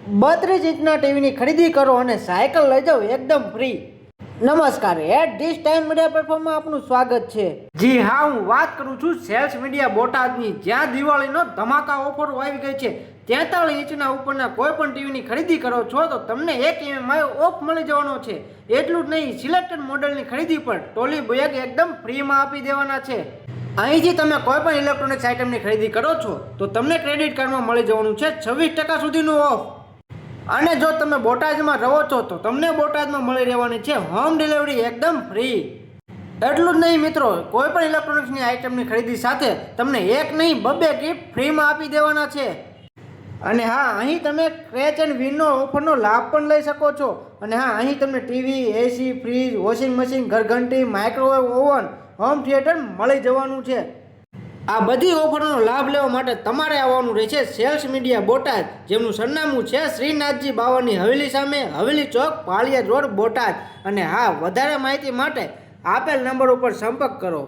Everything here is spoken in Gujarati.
32 ઇંચના ટીવીની ખરીદી કરો અને સાયકલ લઈ જાઓ એકદમ ફ્રી। નમસ્કાર, એટ ધીસ ટાઈમ મીડિયા પ્લેટફોર્મમાં આપનું સ્વાગત છે। જી હા, હું વાત કરું છું સેલ્સ મીડિયા બોટાદની, જ્યાં દિવાળીનો ધમાકા ઓફરો આવી ગઈ છે। 43 ઇંચના ઉપરના કોઈ પણ ટીવીની ખરીદી કરો છો તો તમને 1 EMI ઓફ મળી જવાનો છે। એટલું જ નહીં, સિલેક્ટેડ મોડેલની ખરીદી પર ટોલી બેગ એકદમ ફ્રીમાં આપી દેવાના છે। અહીંથી તમે કોઈ પણ ઇલેક્ટ્રોનિક્સ આઇટમની ખરીદી કરો છો તો તમને ક્રેડિટ કાર્ડમાં મળી જવાનું છે 26% સુધીનું ઓફ। અને જો તમે બોટાદમાં રહો છો તો તમને બોટાદમાં મળી રહેવાની છે હોમ ડિલિવરી એકદમ ફ્રી। એટલું જ નહીં મિત્રો, કોઈ પણ ઇલેક્ટ્રોનિક્સની આઇટમની ખરીદી સાથે તમને એક નહીં 2 ગિફ્ટ ફ્રીમાં આપી દેવાના છે। અને હા, અહીં તમે સ્ક્રેચ એન્ડ વિનનો ઓફરનો લાભ પણ લઈ શકો છો। અને હા, અહીં તમને TV, AC, fridge, washing machine, ઘરઘંટી, માઇક્રોવેવ ઓવન, હોમ થિયેટર મળી જવાનું છે। આ બધી ઓફરનો લાભ લેવા માટે તમારે આવવાનું રહેશે સેલ્સ મીડિયા બોટાદ, જેમનું સરનામું છે શ્રીનાથજી બાવનની હવેલી સામે, હવેલી ચોક, પાળિયાદ રોડ, બોટાદ। અને હા, વધારે માહિતી માટે આપેલ નંબર ઉપર સંપર્ક કરો।